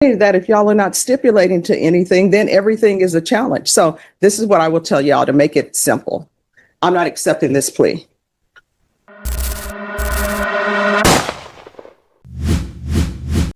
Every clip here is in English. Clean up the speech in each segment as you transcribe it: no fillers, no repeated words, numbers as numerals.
That if y'all are not stipulating to anything, then everything is a challenge. So this is what I will tell y'all to make it simple. I'm not accepting this plea.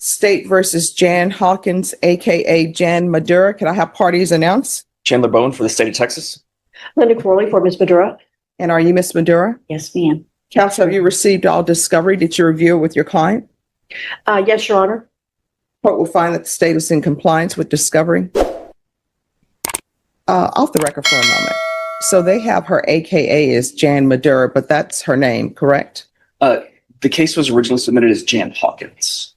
State versus Jan Hawkins, aka Jan Madura. Can I have parties announced? Chandler Bowen for the state of Texas. Linda Corley for Ms. Madura. And are you Miss Madura? Yes, ma'am. Counsel, have you received all discovery? Did you review it with your client? Yes, Your Honor. Court will find that the state is in compliance with discovery. Off the record for a moment. So they have her AKA is Jan Madura, but that's her name, correct? The case was originally submitted as Jan Hawkins.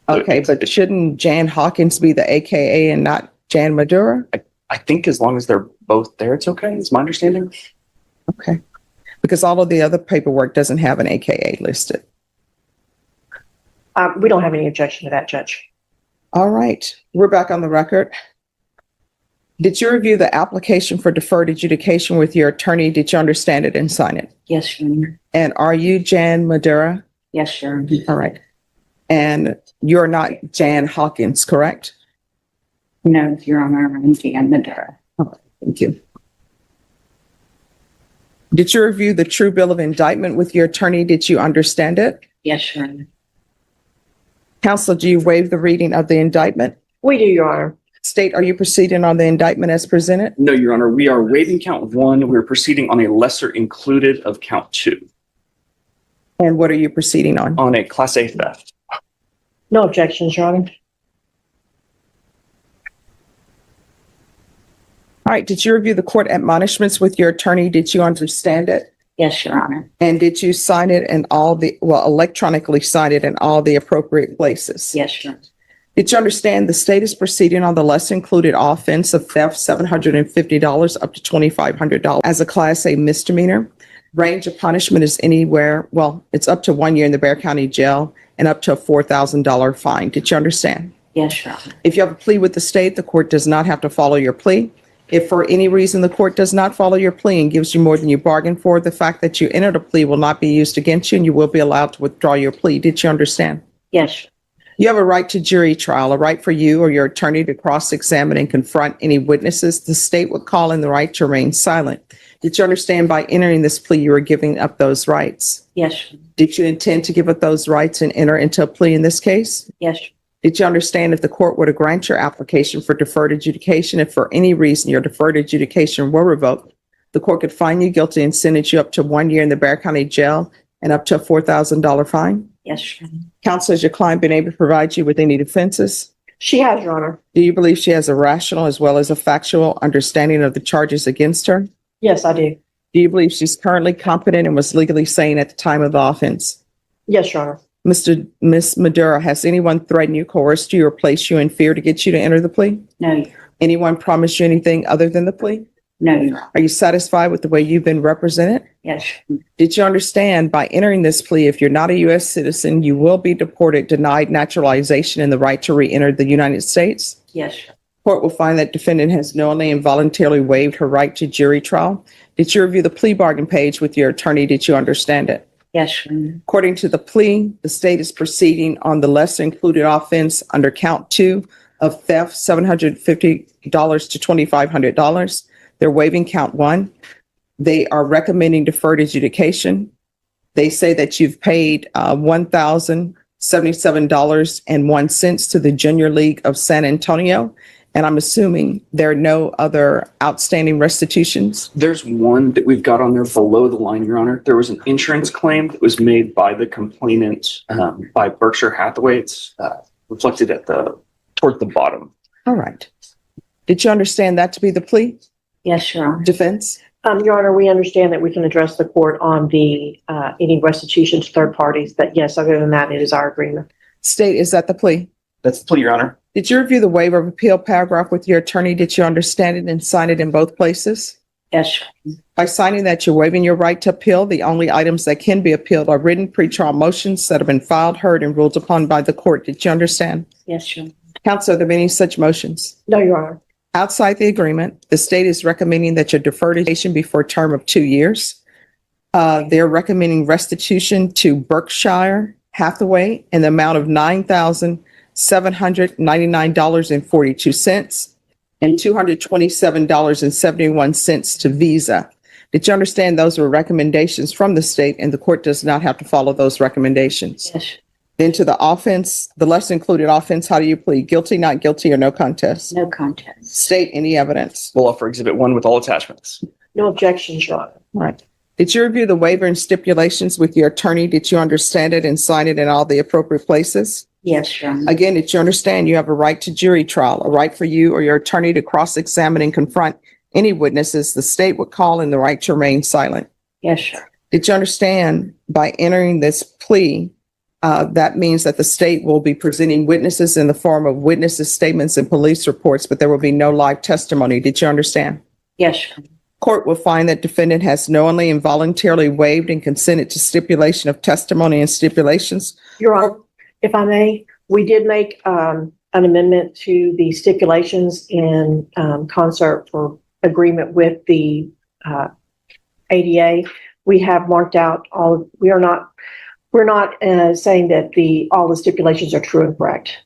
Okay, but shouldn't Jan Hawkins be the AKA and not Jan Madura? I think as long as they're both there, it's okay. Is my understanding. Okay, because all of the other paperwork doesn't have an AKA listed. We don't have any objection to that, Judge. All right, we're back on the record. Did you review the application for deferred adjudication with your attorney? Did you understand it and sign it? Yes, Your Honor. And are you Jan Madura? Yes, Your Honor. All right. And you're not Jan Hawkins, correct? No, Your Honor, I'm Jan Madura. Thank you. Did you review the true bill of indictment with your attorney? Did you understand it? Yes, Your Honor. Counsel, do you waive the reading of the indictment? We do, Your Honor. State, are you proceeding on the indictment as presented? No, Your Honor. We are waiving count 1. We're proceeding on a lesser included of count 2 And what are you proceeding on? on a Class A theft. No objections, Your Honor. All right. Did you review the court admonishments with your attorney? Did you understand it? Yes, Your Honor. And did you sign it in electronically sign it in all the appropriate places? Yes, Your Honor. Did you understand the state is proceeding on the lesser included offense of theft, $750 up to $2,500 as a Class A misdemeanor? Range of punishment is anywhere, it's up to 1 year in the Bexar County Jail and up to a $4,000 fine. Did you understand? Yes, Your Honor. If you have a plea with the state, the court does not have to follow your plea. If for any reason the court does not follow your plea and gives you more than you bargained for, the fact that you entered a plea will not be used against you and you will be allowed to withdraw your plea. Did you understand? Yes. You have a right to jury trial, a right for you or your attorney to cross-examine and confront any witnesses. The state would call in the right to remain silent. Did you understand by entering this plea you are giving up those rights? Yes. Did you intend to give up those rights and enter into a plea in this case? Yes. Did you understand if the court were to grant your application for deferred adjudication, if for any reason your deferred adjudication were revoked, the court could find you guilty and sentence you up to 1 year in the Bexar County Jail and up to a $4,000 fine? Yes, Your Honor. Counsel, has your client been able to provide you with any defenses? She has, Your Honor. Do you believe she has a rational as well as a factual understanding of the charges against her? Yes, I do. Do you believe she's currently competent and was legally sane at the time of the offense? Yes, Your Honor. Miss Madura, has anyone threatened you, coerced you, or placed you in fear to get you to enter the plea? No, Your Honor. Anyone promised you anything other than the plea? No, Your Honor. Are you satisfied with the way you've been represented? Yes. Did you understand by entering this plea, if you're not a U.S. citizen, you will be deported, denied naturalization, and the right to re-enter the United States? Yes. Court will find that defendant has knowingly and voluntarily waived her right to jury trial. Did you review the plea bargain page with your attorney? Did you understand it? Yes, Your Honor. According to the plea, the state is proceeding on the lesser included offense under count 2 of theft, $750 to $2,500. They're waiving count 1. They are recommending deferred adjudication. They say that you've paid $1,077.01 to the Junior League of San Antonio. And I'm assuming there are no other outstanding restitutions. There's one that we've got on there below the line, Your Honor. There was an insurance claim that was made by the complainant by Berkshire Hathaway. It's reflected toward the bottom. All right. Did you understand that to be the plea? Yes, Your Honor. Defense? Your Honor, we understand that we can address the court on the any restitution to third parties, but yes, other than that, it is our agreement. State, is that the plea? That's the plea, Your Honor. Did you review the waiver of appeal paragraph with your attorney? Did you understand it and sign it in both places? Yes. By signing that, you're waiving your right to appeal. The only items that can be appealed are written pretrial motions that have been filed, heard, and ruled upon by the court. Did you understand? Yes, Your Honor. Counsel, are there any such motions? No, Your Honor. Outside the agreement, the state is recommending that your deferred adjudication be for a term of 2 years. They're recommending restitution to Berkshire Hathaway in the amount of $9,000. $799.42 and $227.71 to Visa. Did you understand those were recommendations from the state and the court does not have to follow those recommendations? Yes. Then to the offense, the lesser included offense, how do you plead? Guilty, not guilty, or no contest? No contest. State any evidence. We'll offer Exhibit 1 with all attachments. No objections, Your Honor. Right. Did you review the waiver and stipulations with your attorney? Did you understand it and sign it in all the appropriate places? Yes, Your Honor. Again, did you understand you have a right to jury trial, a right for you or your attorney to cross-examine and confront any witnesses the state would call and the right to remain silent? Yes, sir. Did you understand by entering this plea, that means that the state will be presenting witnesses in the form of witnesses' statements and police reports, but there will be no live testimony. Did you understand? Yes, Your Honor. Court will find that defendant has knowingly and voluntarily waived and consented to stipulation of testimony and stipulations. Your Honor, if I may, we did make an amendment to the stipulations in concert for agreement with the ADA. We have marked out we're not saying that all the stipulations are true and correct.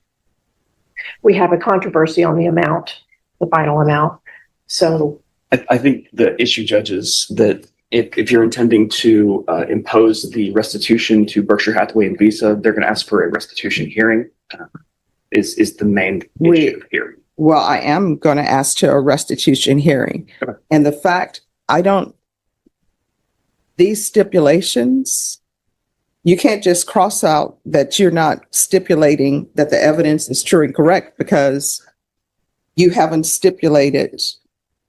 We have a controversy on the amount, the final amount. So I think the issue, Judge, is that if you're intending to impose the restitution to Berkshire Hathaway and Visa, they're going to ask for a restitution hearing. Is the main issue here? Well, I am going to ask to a restitution hearing. Okay. And the fact these stipulations, you can't just cross out that you're not stipulating that the evidence is true and correct because you haven't stipulated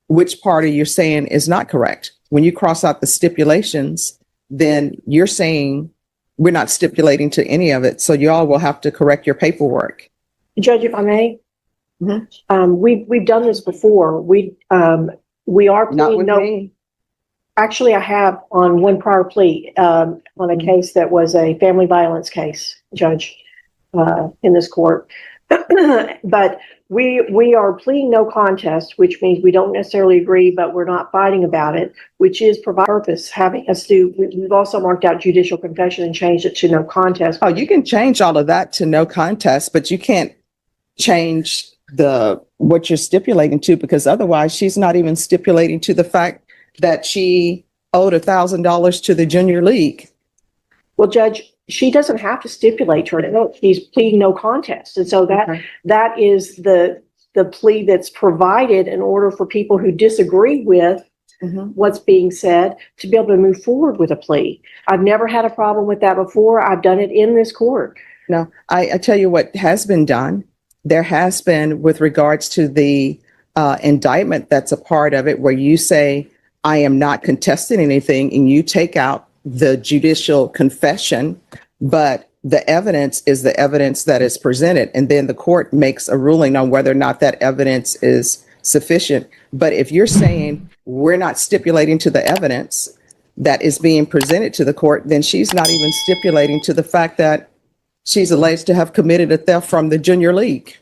which party you're saying is not correct. When you cross out the stipulations, then you're saying we're not stipulating to any of it. So you all will have to correct your paperwork. Judge, if I may, Mhm. we've done this before. We are Not pleading with no. me. Actually, I have on one prior plea on a case that was a family violence case, Judge, in this court. But we are pleading no contest, which means we don't necessarily agree, but we're not fighting about it, which is provide purpose having us do. We've also marked out judicial confession and changed it to no contest. Oh, you can change all of that to no contest, but you can't change what you're stipulating to, because otherwise she's not even stipulating to the fact that she owed $1,000 to the junior league. Well, Judge, she doesn't have to stipulate to it. She's pleading no contest. And so that is the plea that's provided in order for people who disagree with what's being said to be able to move forward with a plea. I've never had a problem with that before. I've done it in this court. No, I tell you what has been done. There has been, with regards to the indictment that's a part of it, where you say, I am not contesting anything, and you take out the judicial confession, but the evidence is the evidence that is presented. And then the court makes a ruling on whether or not that evidence is sufficient. But if you're saying we're not stipulating to the evidence that is being presented to the court, then she's not even stipulating to the fact that she's alleged to have committed a theft from the junior league.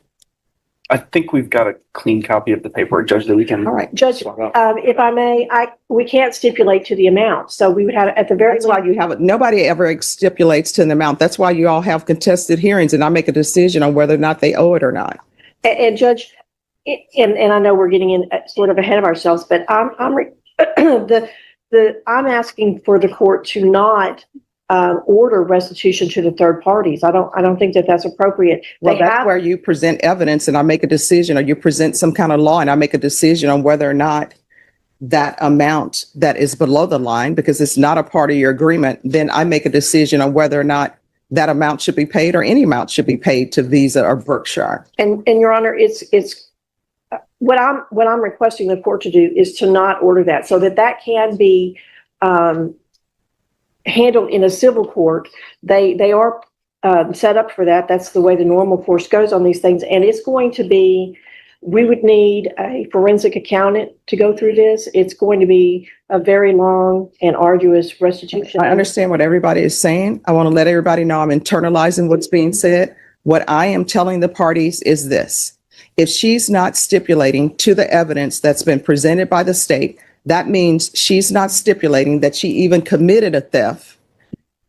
I think we've got a clean copy of the paperwork, Judge, that we can. All right. Judge, swap out. if I may, we can't stipulate to the amount. So we would have, at the very That's why you have it. Nobody ever stipulates to an amount. That's why you all have contested hearings and I make a decision on whether or not they owe it or not. And Judge, and I know we're getting in sort of ahead of ourselves, but I'm asking for the court to not order restitution to the third parties. I don't think that that's appropriate. Well, that's where you present evidence and I make a decision, or you present some kind of law and I make a decision on whether or not that amount that is below the line, because it's not a part of your agreement, then I make a decision on whether or not that amount should be paid or any amount should be paid to Visa or Berkshire. And Your Honor, it's what I'm requesting the court to do is to not order that, so that can be handled in a civil court. They are set up for that. That's the way the normal course goes on these things. And it's going to be, we would need a forensic accountant to go through this. It's going to be a very long and arduous restitution. I understand what everybody is saying. I want to let everybody know I'm internalizing what's being said. What I am telling the parties is this: if she's not stipulating to the evidence that's been presented by the state, that means she's not stipulating that she even committed a theft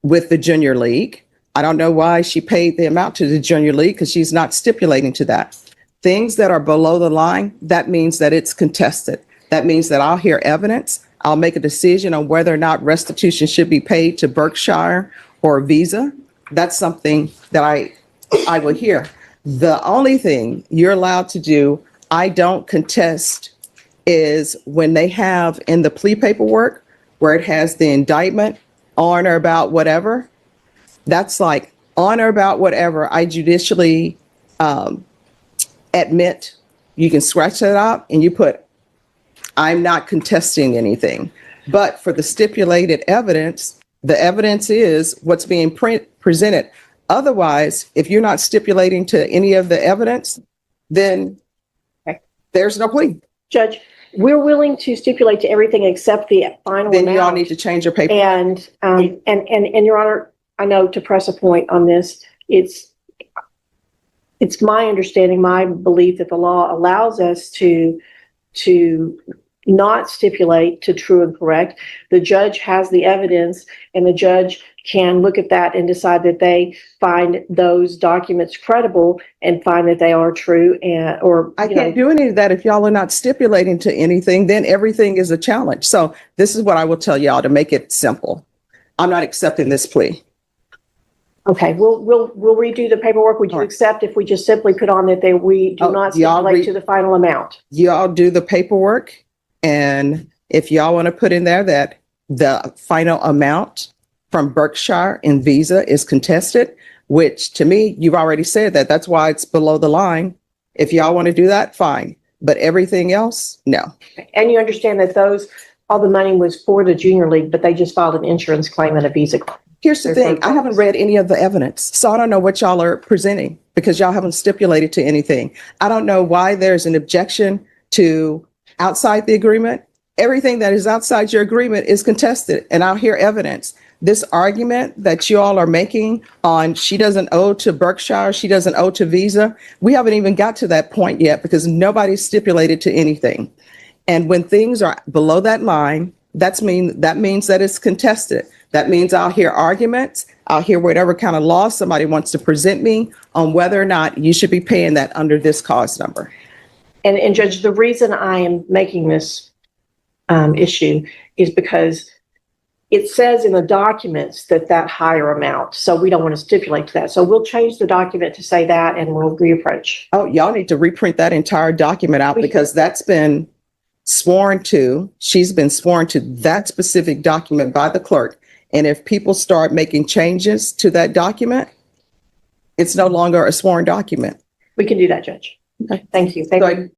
with the junior league. I don't know why she paid the amount to the junior league because she's not stipulating to that. Things that are below the line, that means that it's contested. That means that I'll hear evidence. I'll make a decision on whether or not restitution should be paid to Berkshire or Visa. That's something that I will hear. The only thing you're allowed to do, I don't contest, is when they have in the plea paperwork where it has the indictment on or about whatever. That's like on or about whatever I judicially admit. You can scratch that out and you put, I'm not contesting anything. But for the stipulated evidence, the evidence is what's being presented. Otherwise, if you're not stipulating to any of the evidence, then there's no plea. Judge, we're willing to stipulate to everything except the final Then you all amount. need to change your paper. And Your Honor, I know to press a point on this, it's my understanding, my belief that the law allows us to not stipulate to true and correct. The judge has the evidence and the judge can look at that and decide that they find those documents credible and find that they are true I can't do any of that if y'all are not stipulating to anything, then everything is a challenge. So this is what I will tell y'all to make it simple. I'm not accepting this plea. Okay, we'll redo the paperwork. Would you accept if we just simply put on that we do not stipulate to the final amount? Y'all do the paperwork. And if y'all want to put in there that the final amount from Berkshire and Visa is contested, which to me, you've already said that. That's why it's below the line. If y'all want to do that, fine. But everything else, no. And you understand that all the money was for the junior league, but they just filed an insurance claim and a Visa claim. Here's the thing. I haven't read any of the evidence, so I don't know what y'all are presenting because y'all haven't stipulated to anything. I don't know why there's an objection to outside the agreement. Everything that is outside your agreement is contested, and I'll hear evidence. This argument that you all are making on she doesn't owe to Berkshire, she doesn't owe to Visa, we haven't even got to that point yet because nobody's stipulated to anything. And when things are below that line, that means that it's contested. That means I'll hear arguments. I'll hear whatever kind of law somebody wants to present me on whether or not you should be paying that under this cause number. And Judge, the reason I am making this issue is because it says in the documents that higher amount. So we don't want to stipulate to that. So we'll change the document to say that and we'll reapproach. Oh, y'all need to reprint that entire document out because that's been sworn to. She's been sworn to that specific document by the clerk. And if people start making changes to that document, it's no longer a sworn document. We can do that, Judge. Okay. Thank you. So